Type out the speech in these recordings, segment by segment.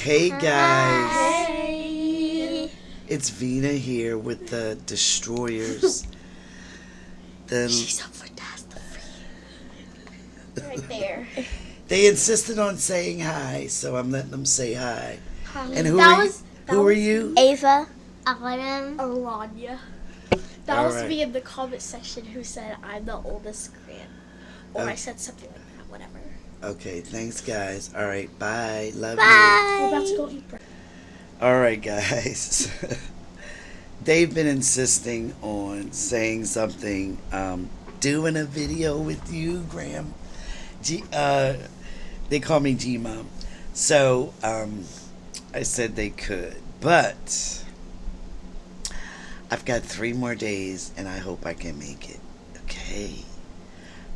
Hey guys, Hey. it's Venia here with the Destroyers. She's The up for task right there. They insisted on saying hi, so I'm letting them say hi. Hi. And who that are you? was Who are you? Ava. Alanya. That All was right. me in the comment section who said I'm the oldest grand. Or I Okay. said something like that, whatever. Okay, thanks guys. All right, bye. Love We're about to go eat breakfast. you. All right, guys. They've been insisting on saying something. Doing a video with you, Graham. They call me G Mom. So I said they could, but I've got 3 more days, and I hope I can make it. Okay.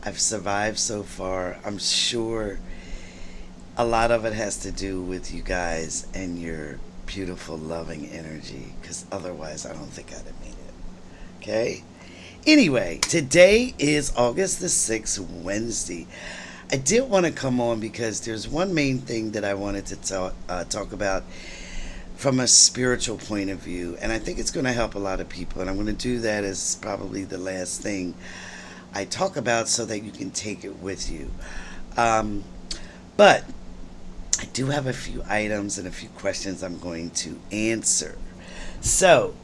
I've survived so far. I'm sure a lot of it has to do with you guys and your beautiful, loving energy, because otherwise, I don't think I'd have made it. Okay? Anyway, today is August the 6th, Wednesday. I did want to come on because there's one main thing that I wanted to talk about from a spiritual point of view, and I think it's going to help a lot of people, and I'm going to do that as probably the last thing I talk about so that you can take it with you. But I do have a few items and a few questions I'm going to answer. So,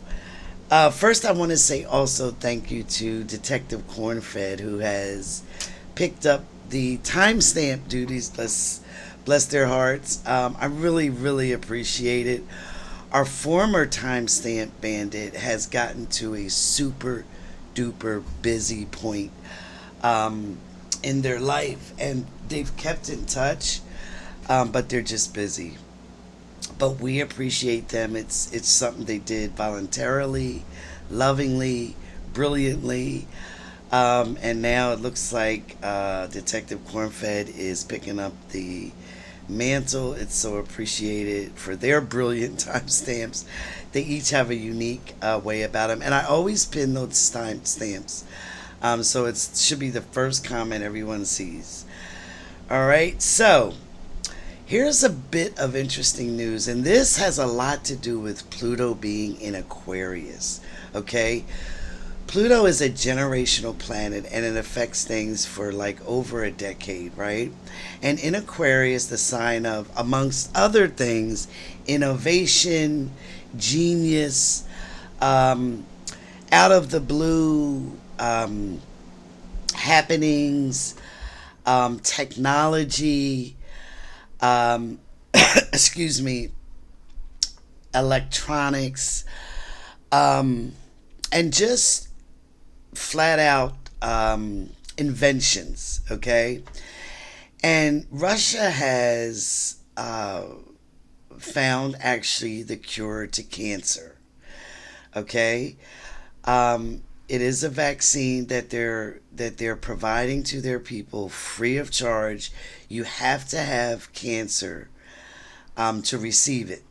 first, I want to say also thank you to Detective Cornfed, who has picked up the timestamp duties. Bless their hearts. I really, really appreciate it. Our former timestamp bandit has gotten to a super duper busy point in their life, and they've kept in touch, but they're just busy. But we appreciate them. It's something they did voluntarily, lovingly, brilliantly. And now it looks like Detective Cornfed is picking up the mantle. It's so appreciated for their brilliant timestamps. They each have a unique way about them. And I always pin those timestamps. So it should be the first comment everyone sees. All right, so here's a bit of interesting news, and this has a lot to do with Pluto being in Aquarius. Okay, Pluto is a generational planet, and it affects things for like over a decade, right? And in Aquarius, the sign of, amongst other things, innovation, genius, out of the blue happenings, technology, um, excuse me, electronics, and just flat out inventions, okay? And Russia has found actually the cure to cancer, okay? It is a vaccine that they're providing to their people free of charge. You have to have cancer to receive it.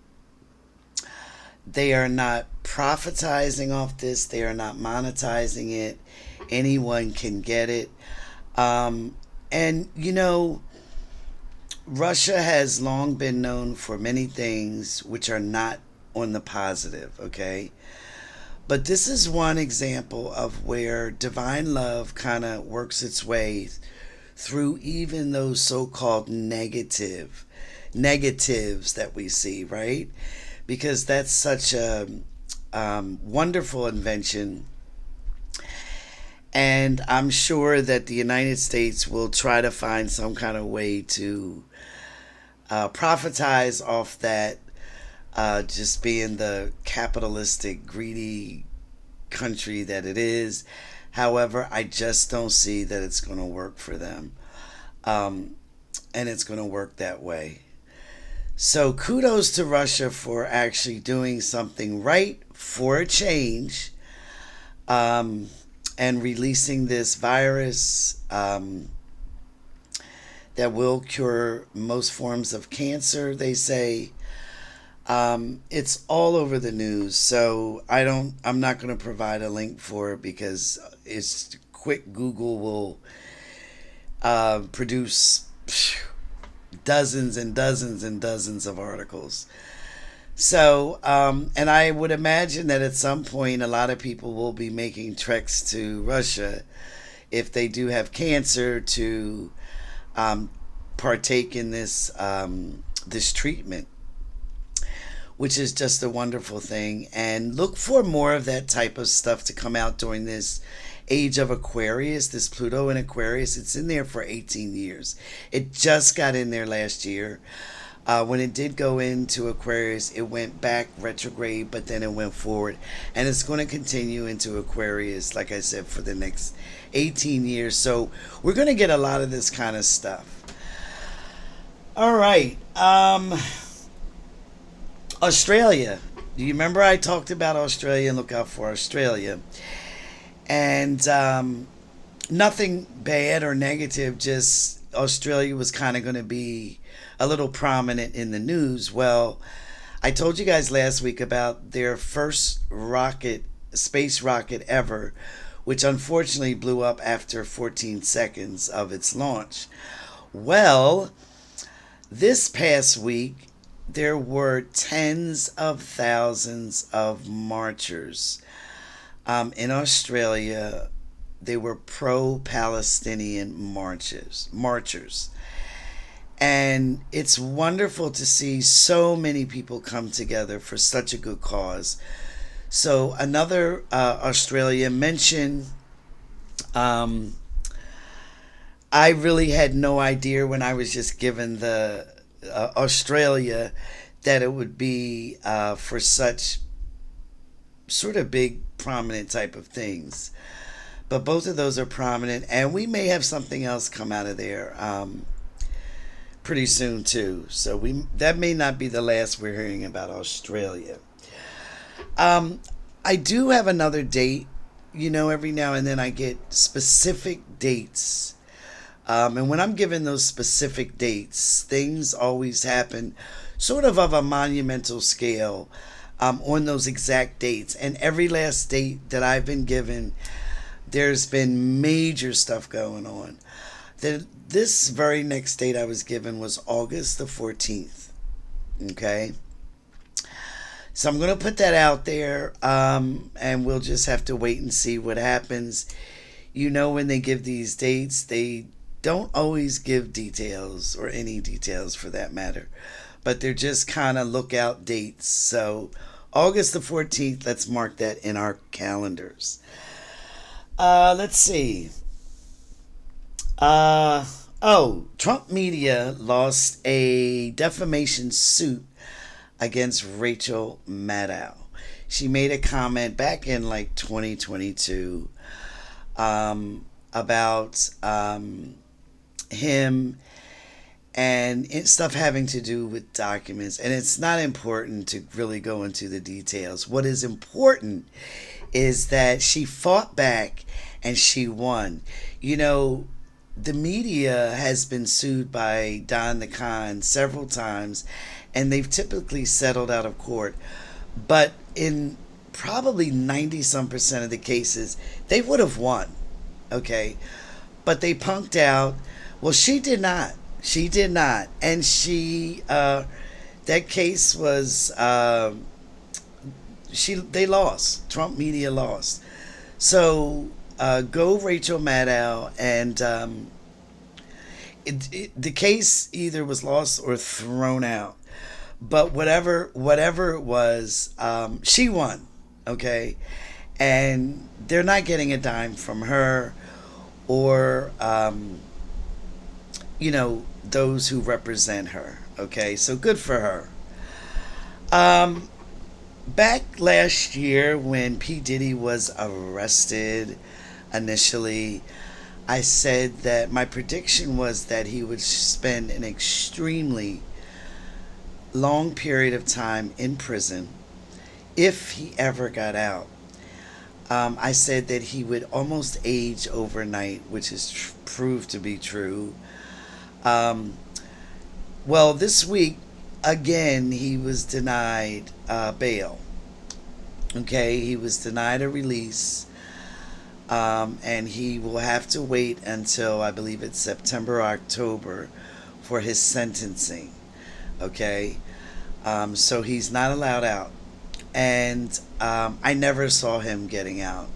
They are not profitizing off this. They are not monetizing it. Anyone can get it. And you know, Russia has long been known for many things which are not on the positive, okay? But this is one example of where divine love kind of works its way through even those so-called negatives that we see, right? Because that's such a wonderful invention, and I'm sure that the United States will try to find some kind of way to profitize off that, just being the capitalistic, greedy country that it is. However, I just don't see that it's going to work for them. And it's going to work that way. So kudos to Russia for actually doing something right for a change, and releasing this virus that will cure most forms of cancer, they say. It's all over the news, so I'm not going to provide a link for it because it's quick. Google will produce dozens and dozens and dozens of articles. So, and I would imagine that at some point a lot of people will be making treks to Russia if they do have cancer to um, partake in this treatment, which is just a wonderful thing. And look for more of that type of stuff to come out during this age of Aquarius, this Pluto in Aquarius. It's in there for 18 years. It just got in there last year. When it did go into Aquarius, it went back retrograde, but then it went forward. And it's going to continue into Aquarius, like I said, for the next 18 years. So we're going to get a lot of this kind of stuff. All right. Australia. Do you remember I talked about Australia and look out for Australia? And nothing bad or negative, just Australia was kind of going to be a little prominent in the news. Well, I told you guys last week about their first rocket, space rocket ever, which unfortunately blew up after 14 seconds of its launch. Well, this past week, there were tens of thousands of marchers in Australia. They were pro-Palestinian marchers. And it's wonderful to see so many people come together for such a good cause. So another Australia mention. I really had no idea when I was just given the Australia that it would be for such sort of big, prominent type of things. But both of those are prominent, and we may have something else come out of there pretty soon too. So that may not be the last we're hearing about Australia. I do have another date. You know, every now and then I get specific dates. And when I'm given those specific dates, things always happen sort of a monumental scale on those exact dates. And every last date that I've been given, there's been major stuff going on. This very next date I was given was August the 14th. Okay? So I'm going to put that out there, and we'll just have to wait and see what happens. You know, when they give these dates, they don't always give details, or any details for that matter, but they're just kind of lookout dates. So August the 14th, let's mark that in our calendars. Let's see. Trump media lost a defamation suit against Rachel Maddow. She made a comment back in like 2022 about him and stuff having to do with documents. And it's not important to really go into the details. What is important is that she fought back and she won. You know, the media has been sued by Don the Con several times, and they've typically settled out of court. But in probably 90-some% of the cases, they would have won. Okay? But they punked out. Well, she did not. She did not. And that case was, they lost. Trump media lost. So, go Rachel Maddow, and the case either was lost or thrown out. But whatever it was, she won, okay? And they're not getting a dime from her or, those who represent her, okay? So good for her. Back last year when P. Diddy was arrested initially, I said that my prediction was that he would spend an extremely long period of time in prison if he ever got out. I said that he would almost age overnight, which is proved to be true. Well, this week, again, he was denied bail. Okay, he was denied a release. And he will have to wait until, I believe it's September or October, for his sentencing. Okay, so he's not allowed out, and I never saw him getting out.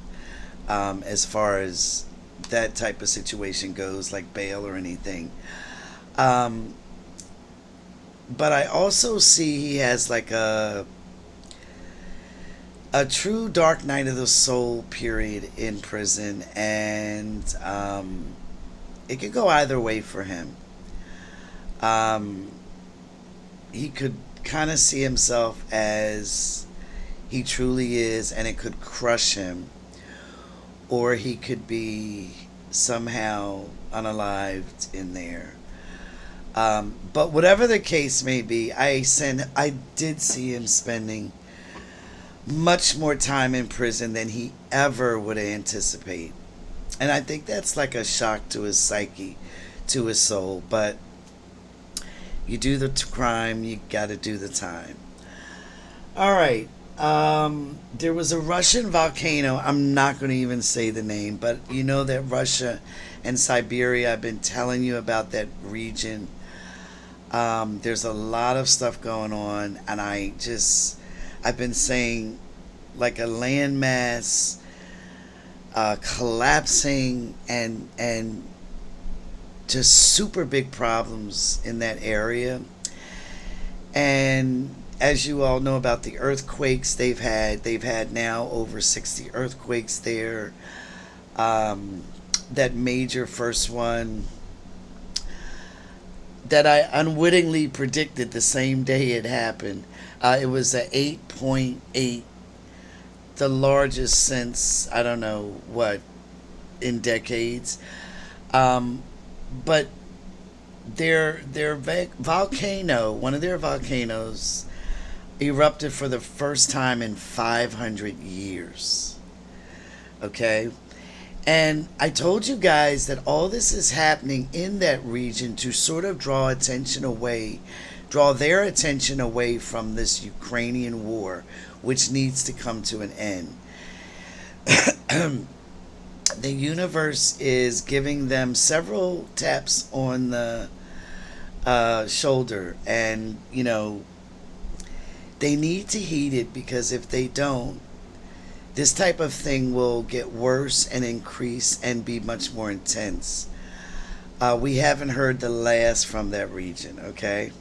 As far as that type of situation goes, like bail or anything. Um, but I also see he has like a true dark night of the soul period in prison, and it could go either way for him. Um, he could kind of see himself as he truly is, and it could crush him, or he could be somehow unalived in there. But whatever the case may be, I did see him spending much more time in prison than he ever would anticipate. And I think that's like a shock to his psyche, to his soul. But you do the crime, you got to do the time. All right. There was a Russian volcano. I'm not going to even say the name, but you know that Russia and Siberia, I've been telling you about that region. There's a lot of stuff going on, and I've been saying like a landmass collapsing, and just super big problems in that area. And as you all know about the earthquakes they've had now over 60 earthquakes there. That major first one that I unwittingly predicted the same day it happened. It was a 8.8, the largest since I don't know what in decades. Um, but volcano, one of their volcanoes, erupted for the first time in 500 years. Okay? And I told you guys that all this is happening in that region to sort of draw their attention away from this Ukrainian war, which needs to come to an end. The universe is giving them several taps on the shoulder, and they need to heed it, because if they don't, this type of thing will get worse and increase and be much more intense. We haven't heard the last from that region, okay?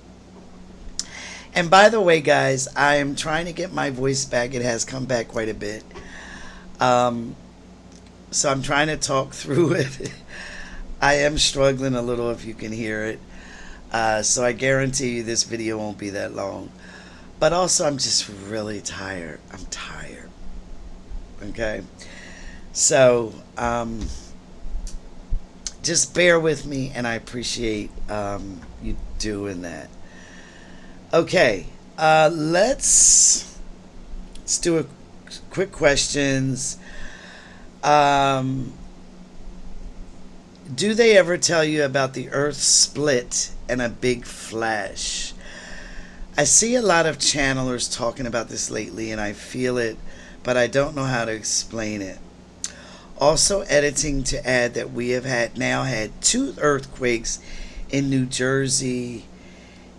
And by the way, guys, I am trying to get my voice back. It has come back quite a bit. So I'm trying to talk through it. I am struggling a little, if you can hear it. So I guarantee you this video won't be that long. But also, I'm just really tired. I'm tired. Okay? So, just bear with me, and I appreciate you doing that. Okay, let's do a quick questions. Do they ever tell you about the Earth split and a big flash? I see a lot of channelers talking about this lately, and I feel it, but I don't know how to explain it. Also, editing to add that we have now had 2 earthquakes in New Jersey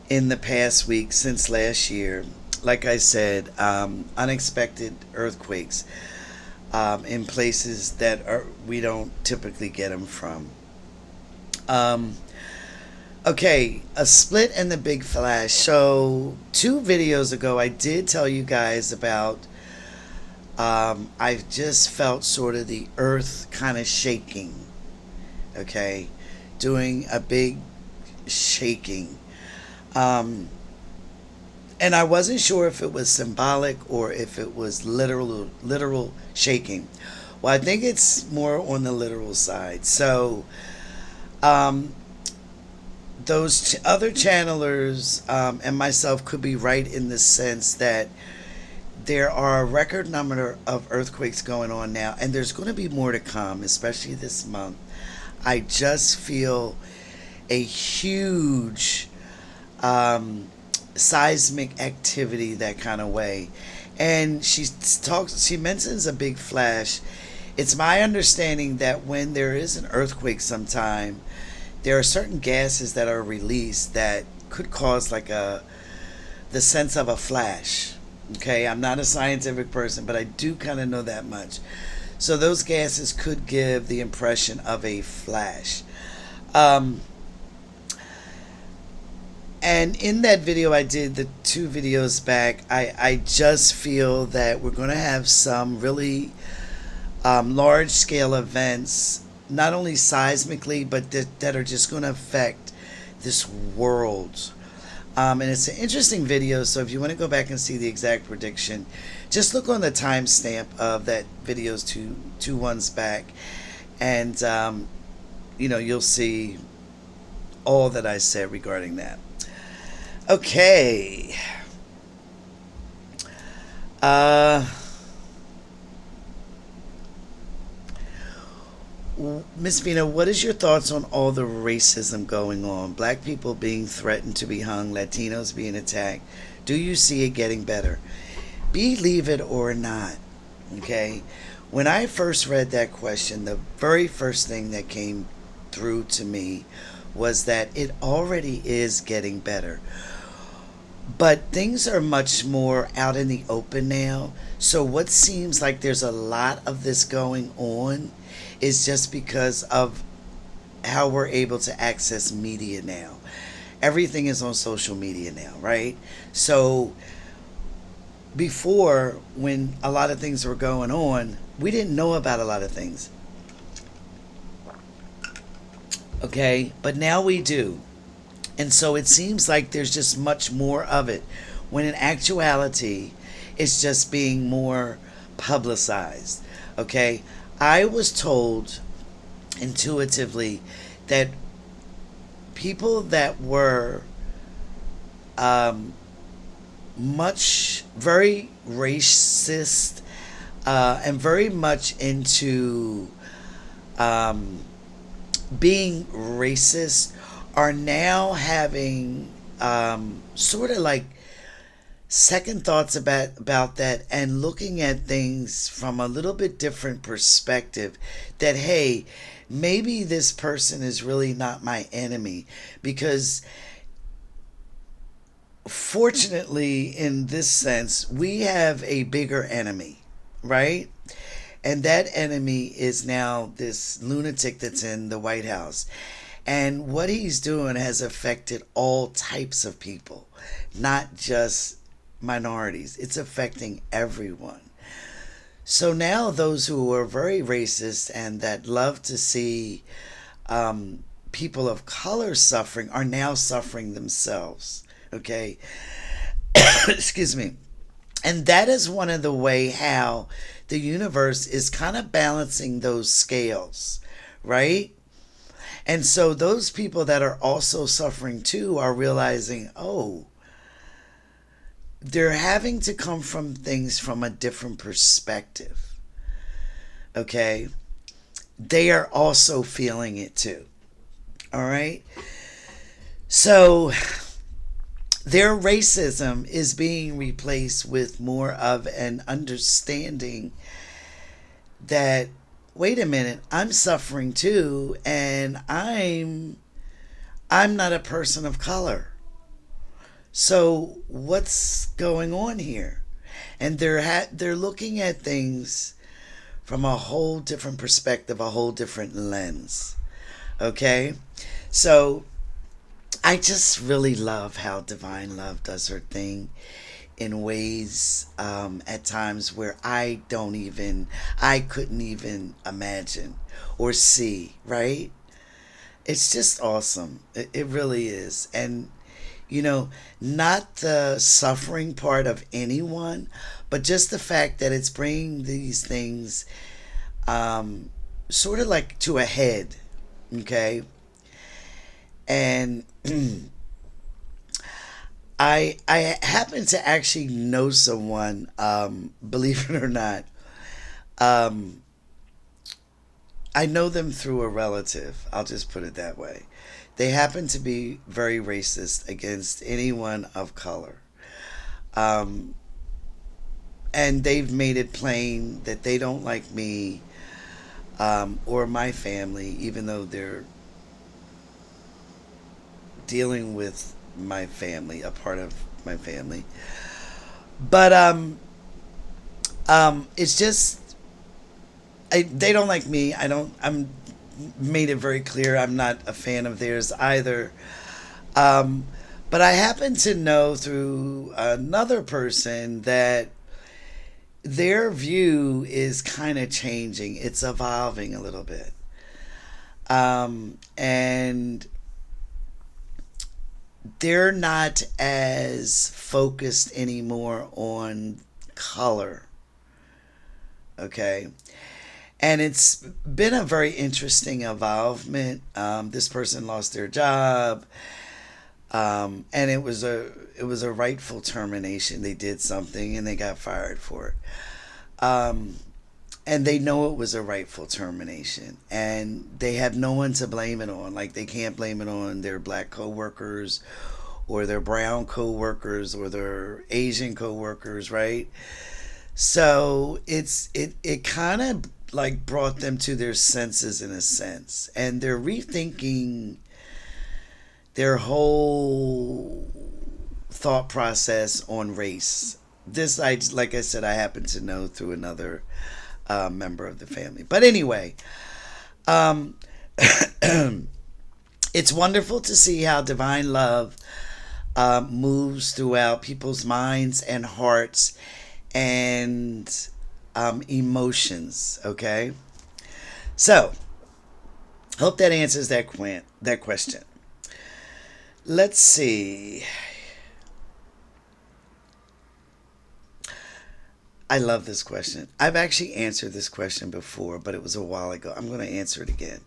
in the past week since last year. Like I said, unexpected earthquakes in places that we don't typically get them from. Okay, a split and the big flash. So 2 videos ago, I did tell you guys about. I just felt sort of the earth kind of shaking. Okay, doing a big shaking. And I wasn't sure if it was symbolic or if it was literal shaking. Well, I think it's more on the literal side. So, those other channelers and myself could be right in the sense that there are a record number of earthquakes going on now, and there's going to be more to come, especially this month. I just feel a huge seismic activity that kind of way. And she mentions a big flash. It's my understanding that when there is an earthquake sometime, there are certain gases that are released that could cause like a the sense of a flash. Okay, I'm not a scientific person, but I do kind of know that much. So those gases could give the impression of a flash. Um, and in that video I did the two videos back, I just feel that we're going to have some really large scale events, not only seismically, but that are just going to affect this world. And it's an interesting video, so if you want to go back and see the exact prediction, just look on the timestamp of that video's two ones back, and you'll see all that I said regarding that. Okay. Uh, Miss Vina, what is your thoughts on all the racism going on? Black people being threatened to be hung, Latinos being attacked. Do you see it getting better? Believe it or not, okay? When I first read that question, the very first thing that came through to me was that it already is getting better. But things are much more out in the open now. So what seems like there's a lot of this going on is just because of how we're able to access media now. Everything is on social media now, right? So before, when a lot of things were going on, we didn't know about a lot of things. Okay? But now we do. And so it seems like there's just much more of it. When in actuality, it's just being more publicized. Okay? I was told intuitively that people that were very racist, and very much into being racist are now having sort of like second thoughts about that and looking at things from a little bit different perspective, that hey, maybe this person is really not my enemy, because fortunately in this sense we have a bigger enemy, right? And that enemy is now this lunatic that's in the White House. And what he's doing has affected all types of people, not just minorities. It's affecting everyone. So now those who are very racist and that love to see people of color suffering are now suffering themselves. Okay? Excuse me. And that is one of the way how the universe is kind of balancing those scales, right? And so those people that are also suffering too are realizing, oh, they're having to come from things from a different perspective. Okay? They are also feeling it too. All right? So their racism is being replaced with more of an understanding that, wait a minute, I'm suffering too, and I'm not a person of color. So what's going on here? And they're looking at things from a whole different perspective, a whole different lens. Okay? So I just really love how Divine Love does her thing in ways at times where I couldn't even imagine or see, right? It's just awesome. It really is. And, not the suffering part of anyone, but just the fact that it's bringing these things sort of like to a head, okay? And I happen to actually know someone, believe it or not. Um, I know them through a relative. I'll just put it that way. They happen to be very racist against anyone of color. Um, and they've made it plain that they don't like me or my family, even though they're dealing with my family, a part of my family. But it's just they don't like me. I don't. I'm made it very clear I'm not a fan of theirs either. Um, but I happen to know through another person that their view is kind of changing. It's evolving a little bit. And they're not as focused anymore on color. Okay. And it's been a very interesting involvement. This person lost their job, and it was a rightful termination. They did something and they got fired for it. And they know it was a rightful termination, and they have no one to blame it on. Like, they can't blame it on their black coworkers or their brown coworkers or their Asian coworkers, right? So it kind of like brought them to their senses in a sense, and they're rethinking their whole thought process on race. This, I like I said, I happen to know through another member of the family. But anyway, um, it's wonderful to see how divine love moves throughout people's minds and hearts and emotions. Okay, so hope that answers that question. Let's see. I love this question. I've actually answered this question before, but it was a while ago. I'm going to answer it again.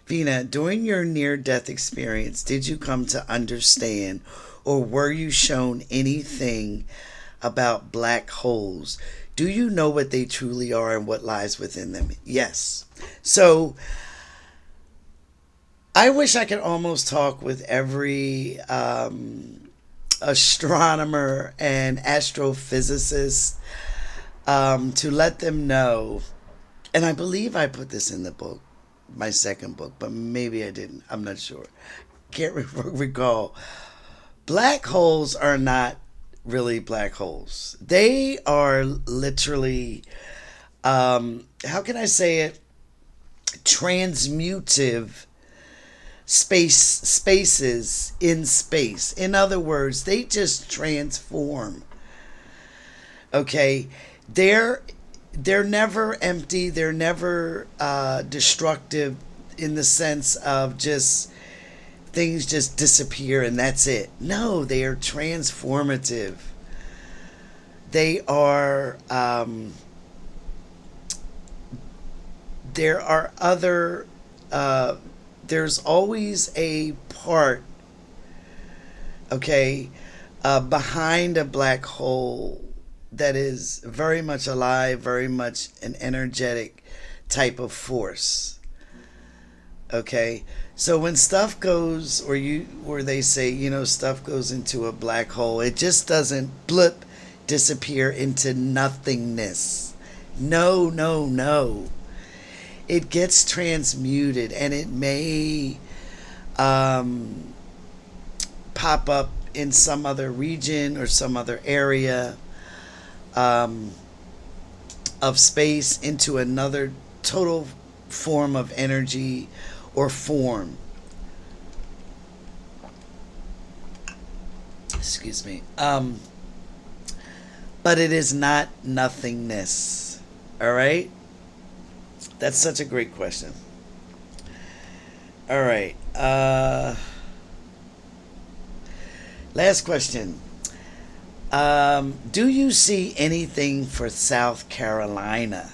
Vina, during your near death experience, did you come to understand or were you shown anything about black holes? Do you know what they truly are and what lies within them? Yes. So I wish I could almost talk with every astronomer and astrophysicist to let them know. And I believe I put this in the book, my second book, but maybe I didn't. I'm not sure. Can't recall. Black holes are not really black holes. They are literally, how can I say it? Transmutive spaces in space. In other words, they just transform. Okay, they're they're never empty. They're never destructive in the sense of just things just disappear and that's it. No, they are transformative. They are. There are other. There's always a part. Okay, behind a black hole that is very much alive, very much an energetic type of force. Okay, so when stuff goes, or they say, stuff goes into a black hole, it just doesn't blip, disappear into nothingness. No, no, no. It gets transmuted, and it may um, pop up in some other region or some other area um, of space into another total form of energy or form. Excuse me. But it is not nothingness. All right? That's such a great question. All right. Last question. Do you see anything for South Carolina?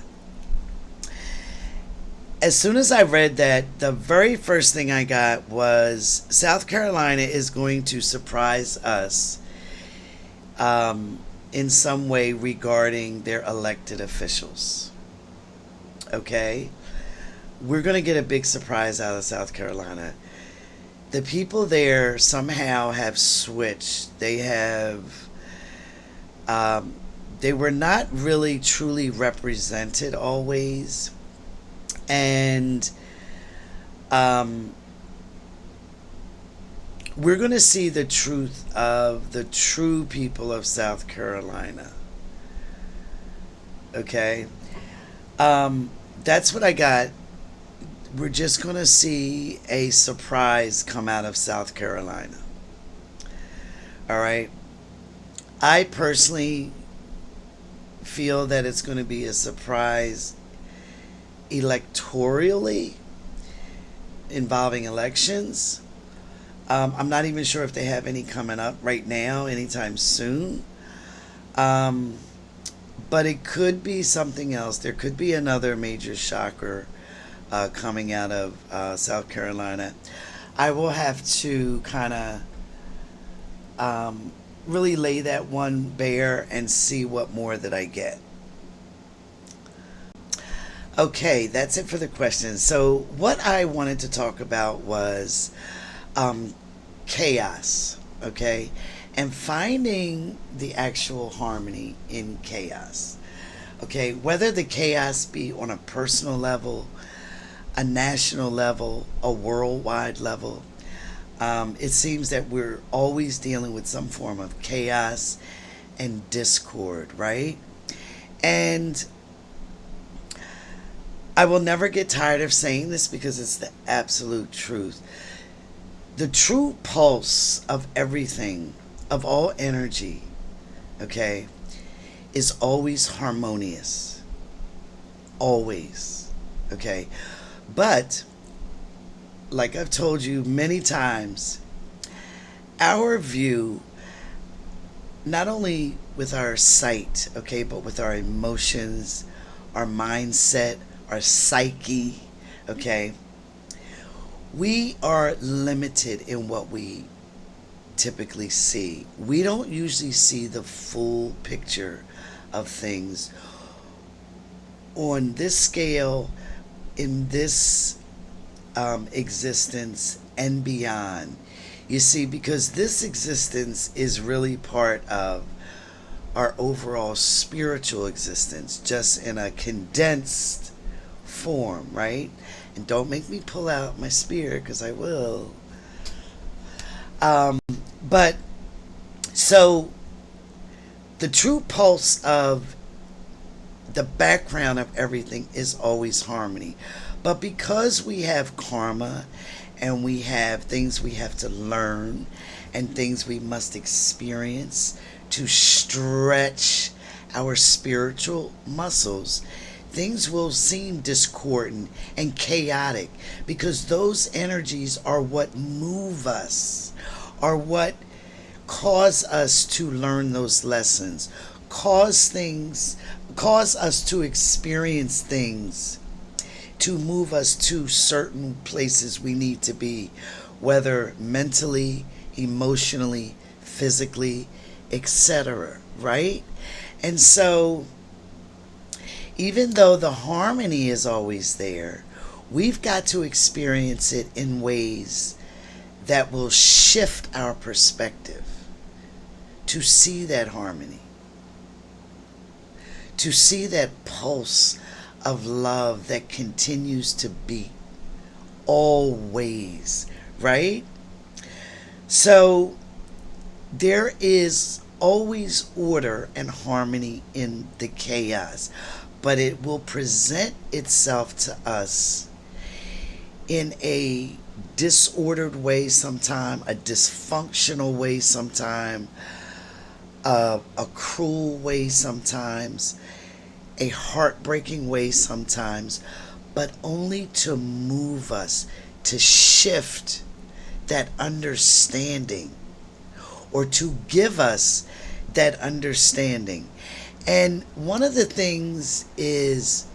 As soon as I read that, the very first thing I got was South Carolina is going to surprise us in some way regarding their elected officials. Okay? We're going to get a big surprise out of South Carolina. The people there somehow have switched. They were not really truly represented always. And we're going to see the truth of the true people of South Carolina. Okay? That's what I got. We're just going to see a surprise come out of South Carolina. All right? I personally feel that it's going to be a surprise electorally involving elections. I'm not even sure if they have any coming up right now, anytime soon. Um, but it could be something else. There could be another major shocker coming out of South Carolina. I will have to kind of really lay that one bare and see what more that I get. Okay, that's it for the questions. So, what I wanted to talk about was um, chaos, okay? And finding the actual harmony in chaos, okay? Whether the chaos be on a personal level, a national level, a worldwide level, it seems that we're always dealing with some form of chaos and discord, right? And I will never get tired of saying this because it's the absolute truth. The true pulse of everything, of all energy, okay, is always harmonious. Always. Okay? But, like I've told you many times, our view, not only with our sight, okay, but with our emotions, our mindset, our psyche, okay, we are limited in what we typically see. We don't usually see the full picture of things on this scale, in this existence, and beyond. You see, because this existence is really part of our overall spiritual existence, just in a condensed form, right? And don't make me pull out my spear because I will. Um, but so the true pulse of the background of everything is always harmony. But because we have karma and we have things we have to learn and things we must experience to stretch our spiritual muscles, things will seem discordant and chaotic because those energies are what move us, are what cause us to learn those lessons, cause us to experience things, to move us to certain places we need to be, whether mentally, emotionally, physically, etc., right? And so even though the harmony is always there, we've got to experience it in ways that will shift our perspective to see that harmony, to see that pulse of love that continues to beat always, right? So there is always order and harmony in the chaos, but it will present itself to us in a disordered way sometime, a dysfunctional way sometime, a cruel way sometimes, a heartbreaking way sometimes, but only to move us, to shift that understanding, or to give us that understanding. And one of the things is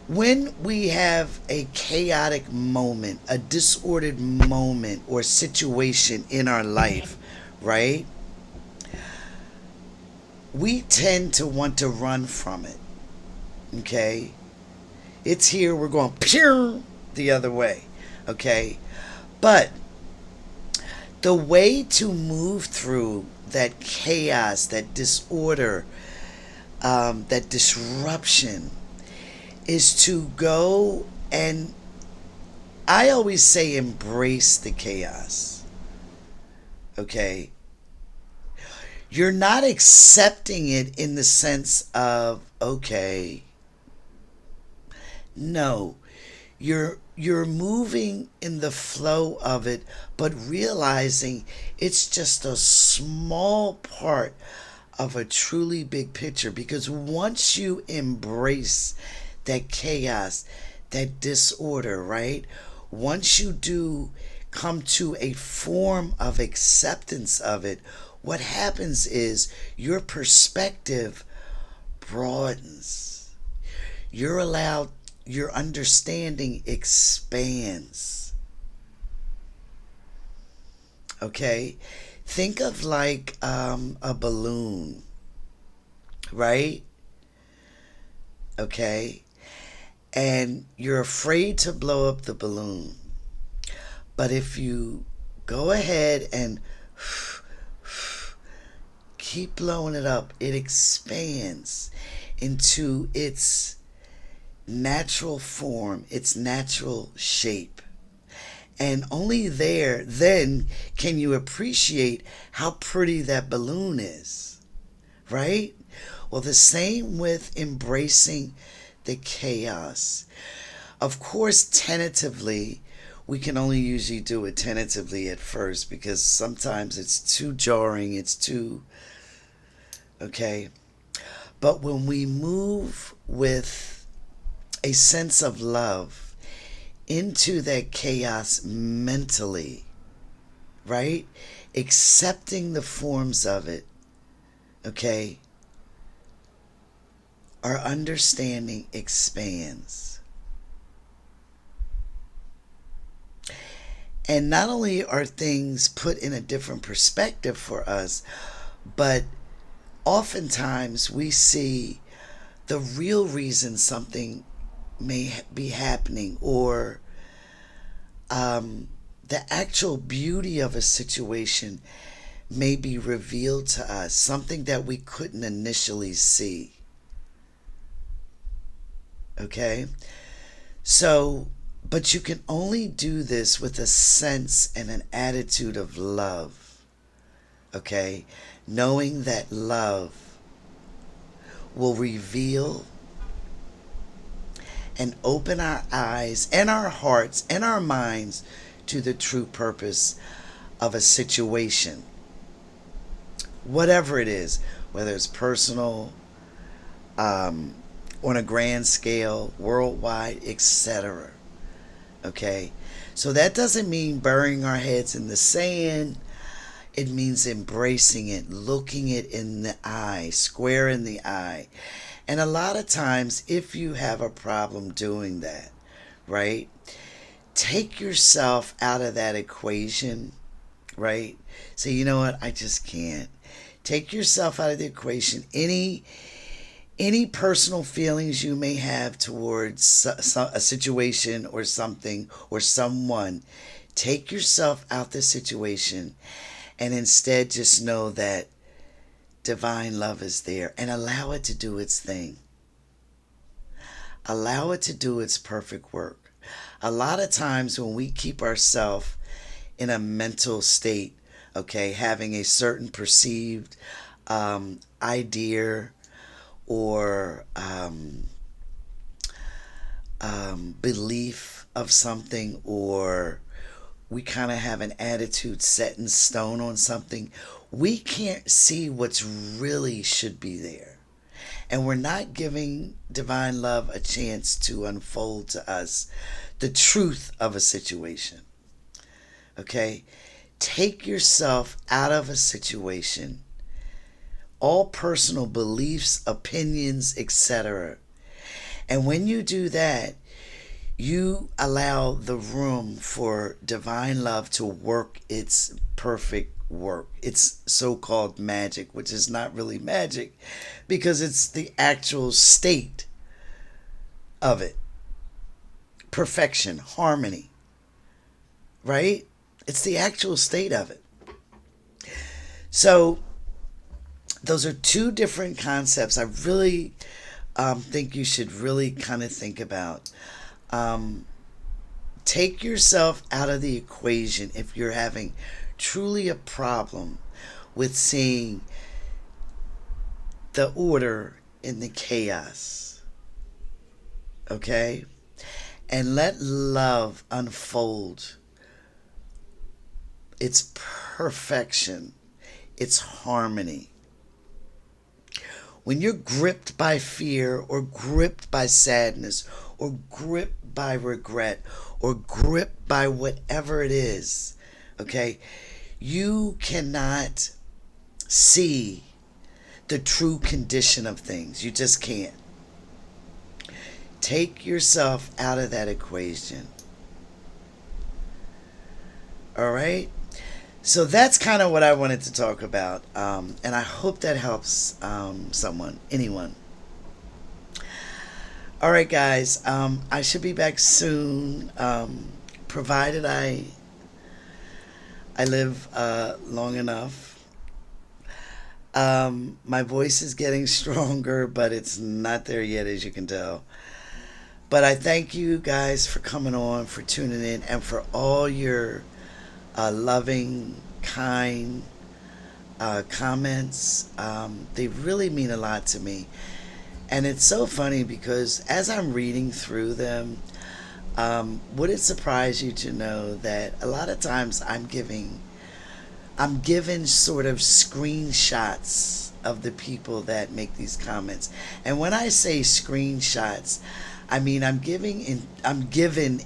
when we have a chaotic moment, a disordered moment or situation in our life, right? We tend to want to run from it. Okay? It's here, we're going pew the other way. Okay? But the way to move through that chaos, that disorder, that disruption is to go and I always say embrace the chaos. Okay? You're not accepting it in the sense of, okay, no. You're moving in the flow of it, but realizing it's just a small part of a truly big picture, because once you embrace that chaos, that disorder, right? Once you do come to a form of acceptance of it, what happens is your perspective broadens. You're allowed, your understanding expands. Okay? Think of like a balloon, right? Okay? And you're afraid to blow up the balloon. But if you go ahead and keep blowing it up, it expands into its natural form, its natural shape. And only there then can you appreciate how pretty that balloon is, right? Well, the same with embracing the chaos. Of course, tentatively, we can only usually do it tentatively at first, because sometimes it's too jarring, it's too, okay? But when we move with a sense of love into that chaos mentally, right? Accepting the forms of it, okay? Our understanding expands. And not only are things put in a different perspective for us, but oftentimes we see the real reason something may be happening, or the actual beauty of a situation may be revealed to us, something that we couldn't initially see. Okay? So, but you can only do this with a sense and an attitude of love. Okay? Knowing that love will reveal and open our eyes and our hearts and our minds to the true purpose of a situation. Whatever it is, whether it's personal, on a grand scale, worldwide, etc. Okay? So that doesn't mean burying our heads in the sand. It means embracing it, looking it in the eye, square in the eye. And a lot of times, if you have a problem doing that, right, take yourself out of that equation, right? Say, you know what, I just can't. Take yourself out of the equation. Any personal feelings you may have towards a situation or something or someone, take yourself out the situation, and instead just know that divine love is there, and allow it to do its thing. Allow it to do its perfect work. A lot of times when we keep ourselves in a mental state, okay, having a certain perceived idea or belief of something, or we kind of have an attitude set in stone on something, we can't see what's really should be there. And we're not giving divine love a chance to unfold to us the truth of a situation. Okay? Take yourself out of a situation, all personal beliefs, opinions, etc. And when you do that, you allow the room for divine love to work its perfect work. It's so-called magic, which is not really magic, because it's the actual state of it. Perfection, harmony, right? It's the actual state of it. So those are two different concepts I really think you should really kind of think about. Take yourself out of the equation if you're having truly a problem with seeing the order in the chaos. Okay? And let love unfold its perfection, its harmony. When you're gripped by fear or gripped by sadness or gripped by regret or gripped by whatever it is, okay, you cannot see the true condition of things. You just can't. Take yourself out of that equation. All right? So that's kind of what I wanted to talk about. And I hope that helps someone, anyone. All right, guys. I should be back soon, provided I live long enough. My voice is getting stronger, but it's not there yet, as you can tell. But I thank you guys for coming on, for tuning in, and for all your loving, kind comments. They really mean a lot to me. And it's so funny because as I'm reading through them, would it surprise you to know that a lot of times I'm given sort of screenshots of the people that make these comments. And when I say screenshots, I mean I'm given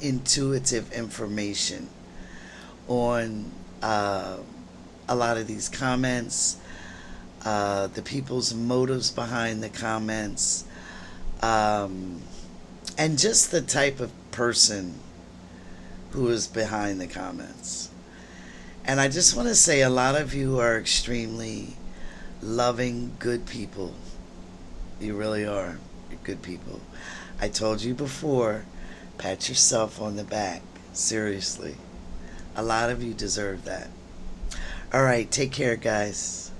intuitive information on a lot of these comments, the people's motives behind the comments, and just the type of person who is behind the comments. And I just want to say a lot of you are extremely loving, good people. You really are. You're good people. I told you before, pat yourself on the back. Seriously. A lot of you deserve that. All right, take care, guys.